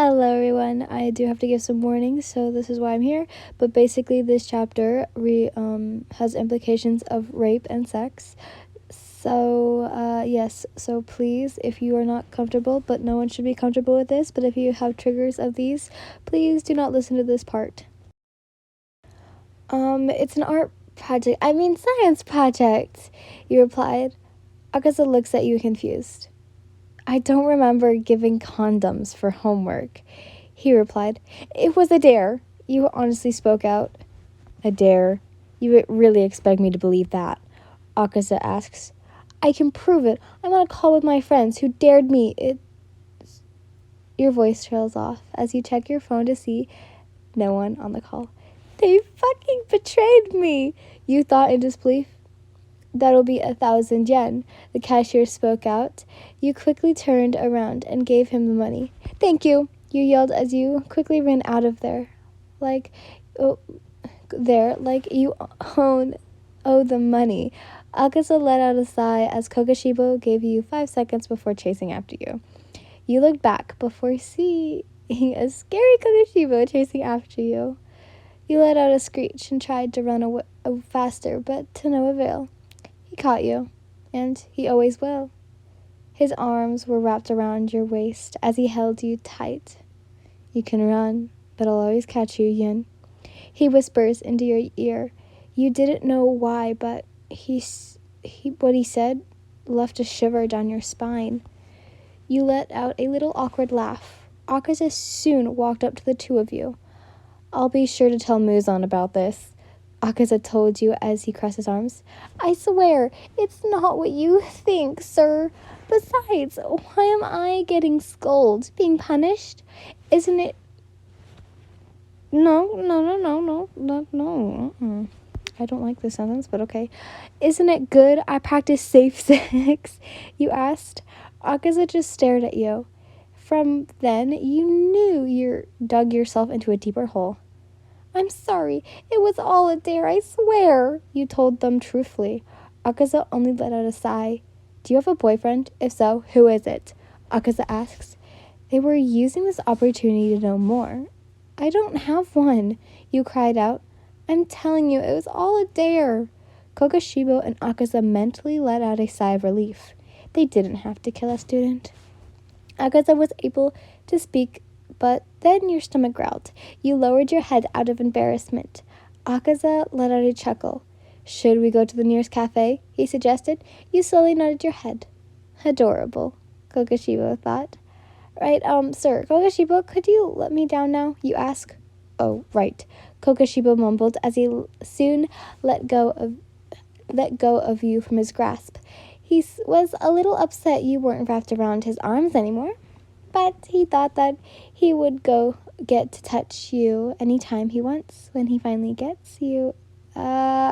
Hello everyone, I do have to give some warnings, so this is why I'm here, but basically this chapter has implications of rape and sex, so yes, so please, if you are not comfortable, but no one should be comfortable with this, but if you have triggers of these, please do not listen to this part. It's an science project, you replied. Akasa looks at you confused. I don't remember giving condoms for homework, he replied. It was a dare. You honestly spoke out. A dare? You really expect me to believe that? Akasa asks. I can prove it. I'm on a call with my friends who dared me. Your voice trails off as you check your phone to see no one on the call. They fucking betrayed me, you thought in disbelief. That'll be 1,000 yen, the cashier spoke out. You quickly turned around and gave him the money. Thank you, you yelled as you quickly ran out of there. Like you owe the money. Akasa let out a sigh as Kogashibo gave you 5 seconds before chasing after you. You looked back before seeing a scary Kogashibo chasing after you. You let out a screech and tried to run away faster, but to no avail. He caught you, and he always will. His arms were wrapped around your waist as he held you tight. You can run, but I'll always catch you, Yin. He whispers into your ear. You didn't know why, but what he said left a shiver down your spine. You let out a little awkward laugh. Akaza soon walked up to the two of you. I'll be sure to tell Muzan about this, Akaza told you as he crossed his arms. I swear, it's not what you think, sir. Besides, why am I getting scolded? Being punished? Isn't it... No. I don't like this sentence, but okay. Isn't it good I practice safe sex? You asked. Akaza just stared at you. From then, you knew you dug yourself into a deeper hole. I'm sorry, it was all a dare, I swear, you told them truthfully. Akaza only let out a sigh. Do you have a boyfriend? If so, who is it? Akaza asks. They were using this opportunity to know more. I don't have one, you cried out. I'm telling you, it was all a dare. Kogashibo and Akaza mentally let out a sigh of relief. They didn't have to kill a student. Akaza was able to speak, but then your stomach growled. You lowered your head out of embarrassment. Akaza let out a chuckle. Should we go to the nearest cafe? He suggested. You slowly nodded your head. Adorable, Kogashibo thought. Right, sir, Kogashibo, could you let me down now? You ask. Oh, right, Kogashibo mumbled as he soon let go of you from his grasp. He was a little upset you weren't wrapped around his arms anymore, but he thought that he would get to touch you anytime he wants when he finally gets you. The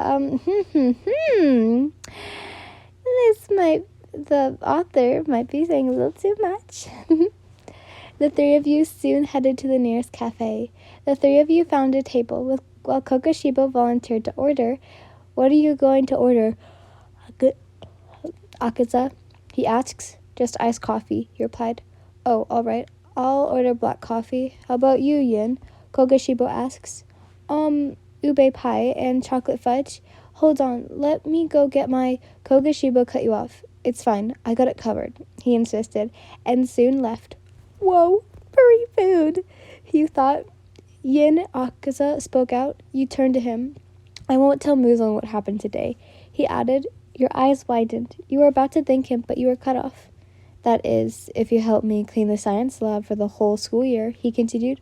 author might be saying a little too much. The three of you soon headed to the nearest cafe. The three of you found a table while Kogashibo volunteered to order. What are you going to order, Akaza? He asks. Just iced coffee, he replied. Oh, all right. I'll order black coffee. How about you, Yin? Kogashibo asks. Ube pie and chocolate fudge. Hold on, let me go get my... Kogashibo cut you off. It's fine, I got it covered, he insisted, and soon left. Whoa, furry food, you thought. Yin, Akaza spoke out. You turned to him. I won't tell Muzan what happened today, he added. Your eyes widened. You were about to thank him, but you were cut off. That is, if you help me clean the science lab for the whole school year, he continued.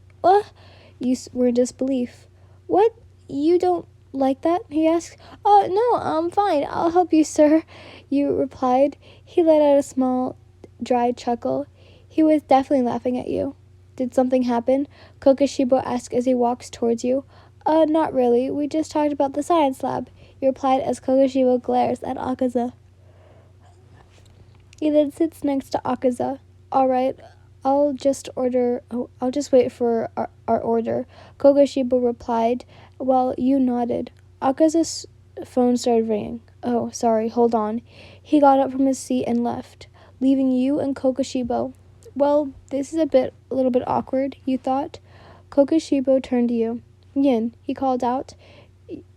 You were in disbelief. What? You don't like that? He asked. Oh, no, I'm fine. I'll help you, sir, you replied. He let out a small, dry chuckle. He was definitely laughing at you. Did something happen? Kogashibo asked as he walks towards you. Not really. We just talked about the science lab, you replied as Kogashibo glares at Akaza. He then sits next to Akaza. All right, I'll just wait for our order, Kogashibo replied while you nodded. Akaza's phone started ringing. Oh, sorry, hold on. He got up from his seat and left, leaving you and Kogashibo. Well, this is a little bit awkward, you thought. Kokoshibo turned to you. Yin, he called out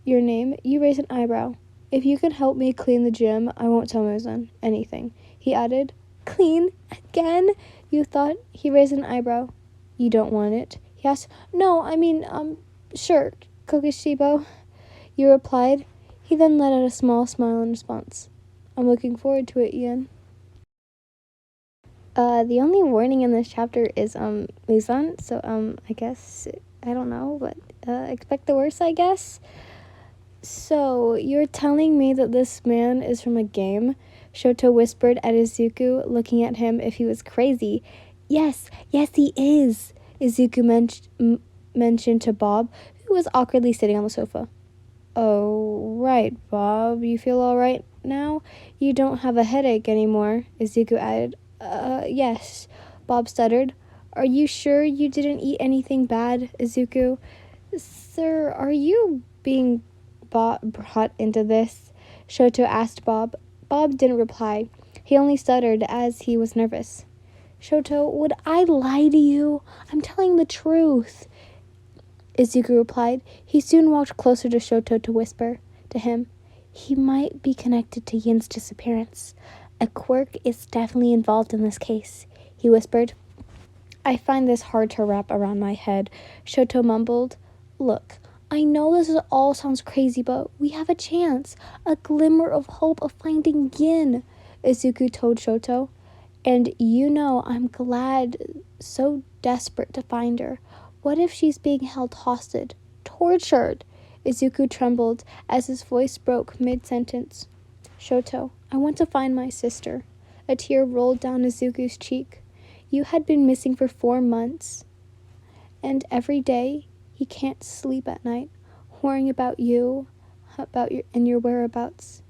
your name. You raised an eyebrow. If you can help me clean the gym, I won't tell Muzan anything. He added, clean? Again? You thought. He raised an eyebrow. You don't want it? He asked. No, I mean, sure, Kokoshibo. You replied. He then let out a small smile in response. I'm looking forward to it, Yin. The only warning in this chapter is, Muzan, so, I guess, I don't know, but, expect the worst, I guess. So, you're telling me that this man is from a game? Shoto whispered at Izuku, looking at him if he was crazy. Yes, he is, Izuku mentioned to Bob, who was awkwardly sitting on the sofa. Oh, right, Bob, you feel all right now? You don't have a headache anymore, Izuku added. Yes, Bob stuttered. Are you sure you didn't eat anything bad, Izuku? Sir, are you being brought into this? Shoto asked Bob. Bob didn't reply. He only stuttered as he was nervous. Shoto, would I lie to you? I'm telling the truth, Izuku replied. He soon walked closer to Shoto to whisper to him. He might be connected to Yin's disappearance. A quirk is definitely involved in this case, he whispered. I find this hard to wrap around my head, Shoto mumbled. Look, I know this all sounds crazy, but we have a chance, a glimmer of hope of finding Yin, Izuku told Shoto. And you know I'm glad, so desperate to find her. What if she's being held hostage, tortured? Izuku trembled as his voice broke mid-sentence. Shoto, I want to find my sister. A tear rolled down Izuku's cheek. You had been missing for 4 months. And every day, he can't sleep at night, worrying about you, and your whereabouts.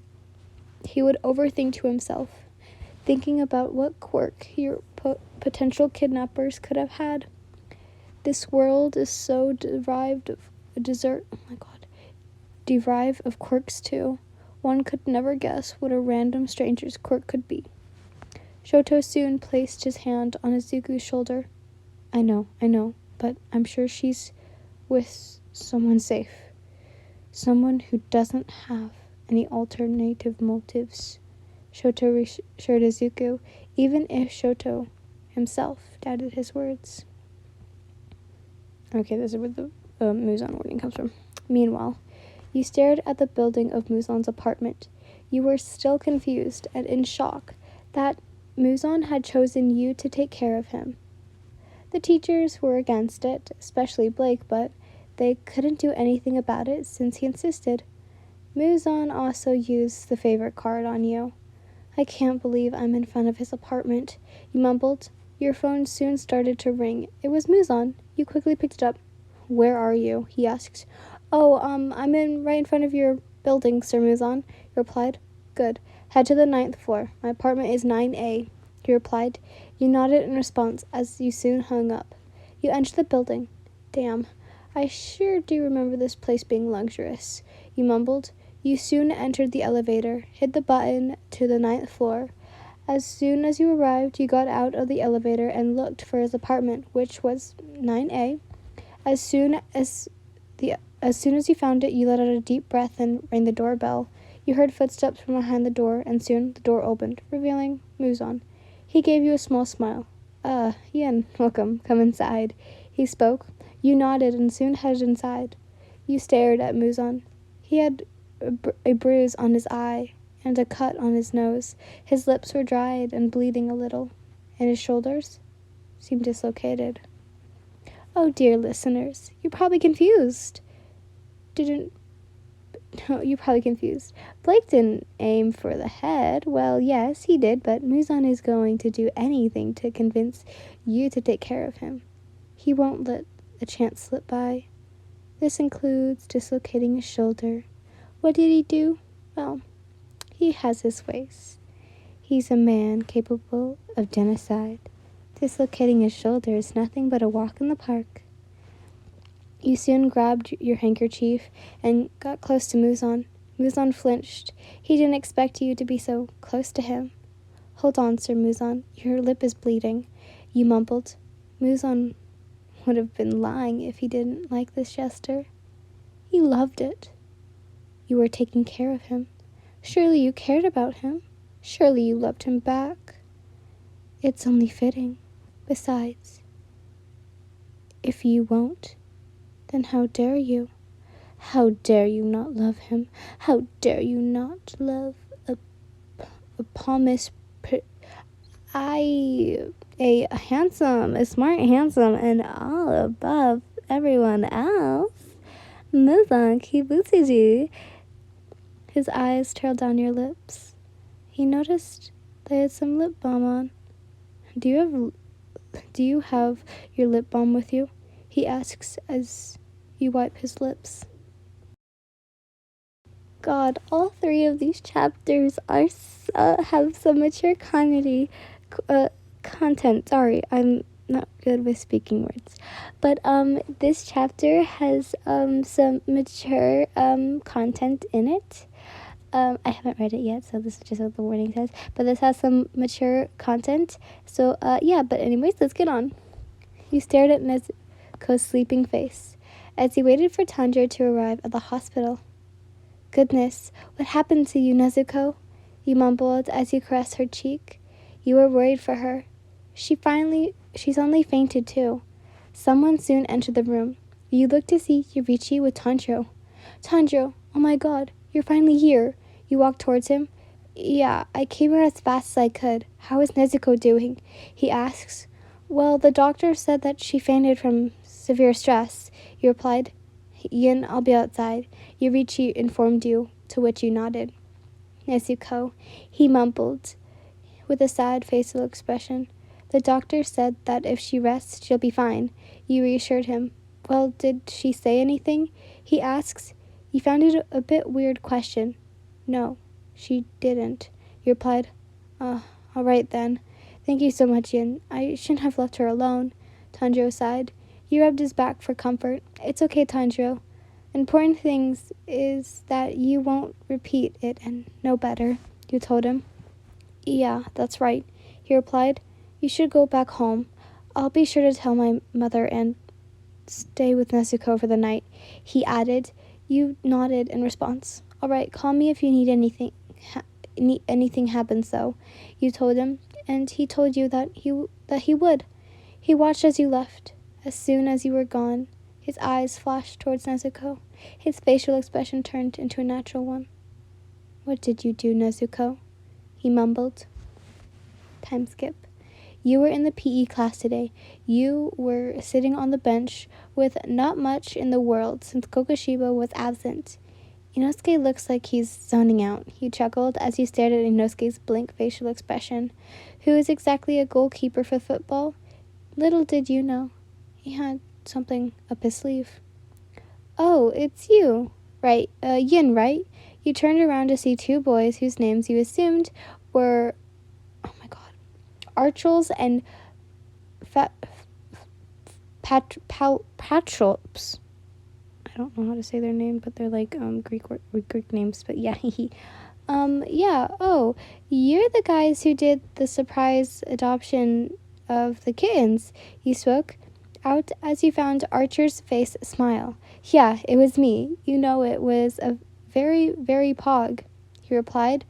He would overthink to himself, thinking about what quirk your potential kidnappers could have had. This world is so deprived of quirks too. One could never guess what a random stranger's quirk could be. Shoto soon placed his hand on Izuku's shoulder. I know, but I'm sure she's with someone safe. Someone who doesn't have any alternative motives. Shoto reassured Izuku, even if Shoto himself doubted his words. Okay, this is where the Muzan warning comes from. Meanwhile, you stared at the building of Muzan's apartment. You were still confused and in shock that Muzan had chosen you to take care of him. The teachers were against it, especially Blake, but they couldn't do anything about it since he insisted. Muzan also used the favorite card on you. I can't believe I'm in front of his apartment, you mumbled. Your phone soon started to ring. It was Muzan. You quickly picked it up. Where are you? He asked. Oh, I'm right in front of your building, Sir Muzan, you replied. Good. Head to the 9th floor. My apartment is 9A, he replied. You nodded in response as you soon hung up. You entered the building. Damn, I sure do remember this place being luxurious, you mumbled. You soon entered the elevator, hit the button to the 9th floor. As soon as you arrived, you got out of the elevator and looked for his apartment, which was 9A. As soon as you found it, you let out a deep breath and rang the doorbell. You heard footsteps from behind the door, and soon the door opened, revealing Muzan. He gave you a small smile. Yin, welcome. Come inside. He spoke. You nodded and soon headed inside. You stared at Muzan. He had a bruise on his eye and a cut on his nose. His lips were dried and bleeding a little, and his shoulders seemed dislocated. Oh, dear listeners, you're probably confused. Blake didn't aim for the head. Well, yes, he did, but Muzan is going to do anything to convince you to take care of him. He won't let a chance slip by. This includes dislocating his shoulder. What did he do? Well, he has his ways. He's a man capable of genocide. Dislocating his shoulder is nothing but a walk in the park. You soon grabbed your handkerchief and got close to Muzan. Muzan flinched. He didn't expect you to be so close to him. Hold on, Sir Muzan. Your lip is bleeding. You mumbled. Muzan would have been lying if he didn't like this gesture. He loved it. You were taking care of him. Surely you cared about him. Surely you loved him back. It's only fitting. Besides, if you won't, then how dare you? How dare you not love him? How dare you not love a promise? A handsome, a smart, handsome, and all above everyone else. Muzan Kibutsiji. His eyes trailed down your lips. He noticed they had some lip balm on. Do you have your lip balm with you? He asks as you wipe his lips. God, all three of these chapters are have some mature content. Sorry, I'm not good with speaking words. But this chapter has some mature content in it. I haven't read it yet, so this is just what the warning says. But this has some mature content. So, yeah, but anyways, let's get on. You stared at Nezuko's sleeping face as he waited for Tanjiro to arrive at the hospital. Goodness, what happened to you, Nezuko? You mumbled as you caressed her cheek. You were worried for her. She's only fainted too. Someone soon entered the room. You looked to see Yurichi with Tanjiro. Tanjiro, oh my god, you're finally here. You walked towards him. Yeah, I came here as fast as I could. How is Nezuko doing? He asks. Well, the doctor said that she fainted from severe stress. You replied. Yin, I'll be outside. Yurichi informed you, to which you nodded. Nezuko, he mumbled, with a sad facial expression. The doctor said that if she rests, she'll be fine. You reassured him. Well, did she say anything? He asks. You found it a bit weird question. No, she didn't. You replied, all right then. Thank you so much, Yin. I shouldn't have left her alone. Tanjiro sighed. You rubbed his back for comfort. It's okay, Tanjiro. Important things is that you won't repeat it and know better, you told him. Yeah, that's right, he replied. You should go back home. I'll be sure to tell my mother and stay with Nezuko for the night, he added. You nodded in response. All right, call me if you need anything. Anything happens, though, you told him, and he told you that he would. He watched as you left. As soon as you were gone, his eyes flashed towards Nezuko. His facial expression turned into a natural one. What did you do, Nezuko? He mumbled. Time skip. You were in the PE class today. You were sitting on the bench with not much in the world since Kokoshiba was absent. Inosuke looks like he's zoning out, he chuckled as he stared at Inosuke's blank facial expression. Who is exactly a goalkeeper for football? Little did you know. He had something up his sleeve. Oh, it's you. Right, Yin, right? You turned around to see two boys whose names you assumed were, oh my god, Archels and Patrops. I don't know how to say their name, but they're like Greek names, but yeah. Yeah, oh, you're the guys who did the surprise adoption of the kittens, you spoke out as you found Archer's face smile. Yeah, it was me. You know, it was a very, very pog, he replied.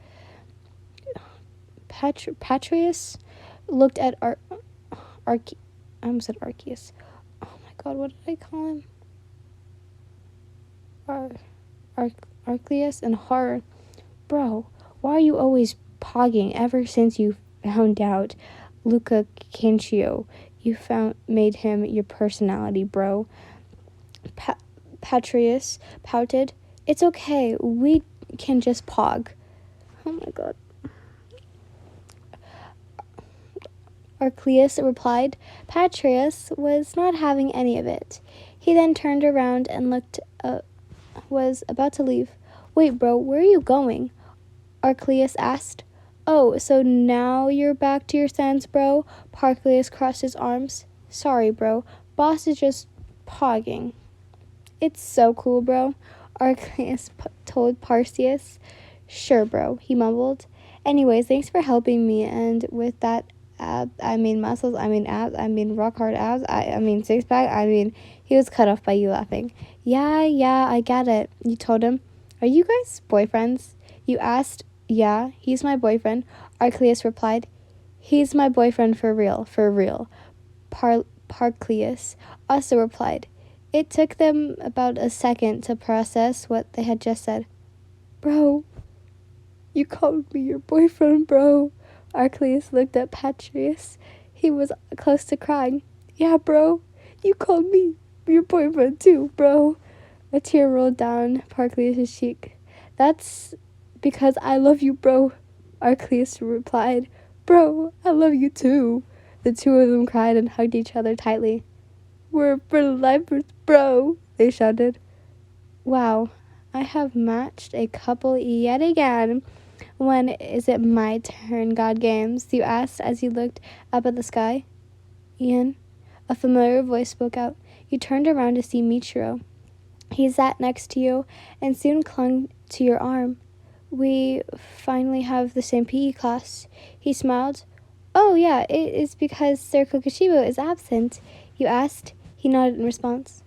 Patrius looked at I almost said Arceus. Oh my god, what did I call him? Arceus and horror. Bro, why are you always pogging ever since you found out Luca Cancio? You made him your personality, bro. Patrius pouted. It's okay, we can just pog. Oh my god. Arceus replied. Patrius was not having any of it. He then turned around and was about to leave. Wait, bro, where are you going? Arceus asked. Oh, so now you're back to your sense, bro? Arceus crossed his arms. Sorry, bro. Boss is just pogging. It's so cool, bro, Arceus told Parseus. Sure, bro, he mumbled. Anyways, thanks for helping me, and with that, muscles, I mean abs, I mean rock hard abs, I mean six pack, I mean. He was cut off by you laughing. Yeah, I get it. You told him. Are you guys boyfriends? You asked. Yeah, he's my boyfriend. Archelaus replied. He's my boyfriend for real, for real. Parcleus also replied. It took them about a second to process what they had just said. Bro, you called me your boyfriend, bro. Archelaus looked at Patrius. He was close to crying. Yeah, bro, you called me your boyfriend too, bro. A tear rolled down Parcleus' cheek. That's because I love you, bro. Archelaus replied. Bro, I love you too. The two of them cried and hugged each other tightly. We're for lifers, bro, they shouted. Wow, I have matched a couple yet again. When is it my turn, God Games? You asked as you looked up at the sky. Ian, a familiar voice spoke out. You turned around to see Michiro. He sat next to you and soon clung to your arm. We finally have the same PE class. He smiled. Oh, yeah, it is because Sir Kokoshibo is absent, you asked. He nodded in response.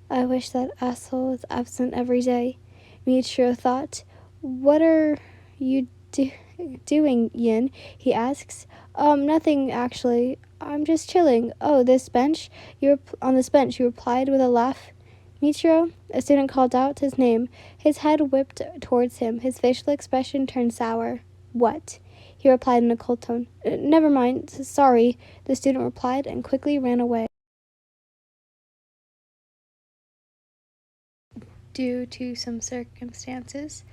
I wish that asshole was absent every day, Michiro thought. What are you doing, Yin? He asks. Nothing, actually. I'm just chilling. Oh, this bench? On this bench, you replied with a laugh. Michiro, a student called out his name. His head whipped towards him. His facial expression turned sour. What? He replied in a cold tone. Never mind. Sorry, the student replied and quickly ran away. Due to some circumstances,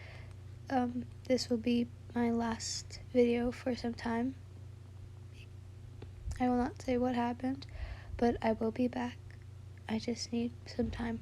this will be my last video for some time. I will not say what happened, but I will be back. I just need some time.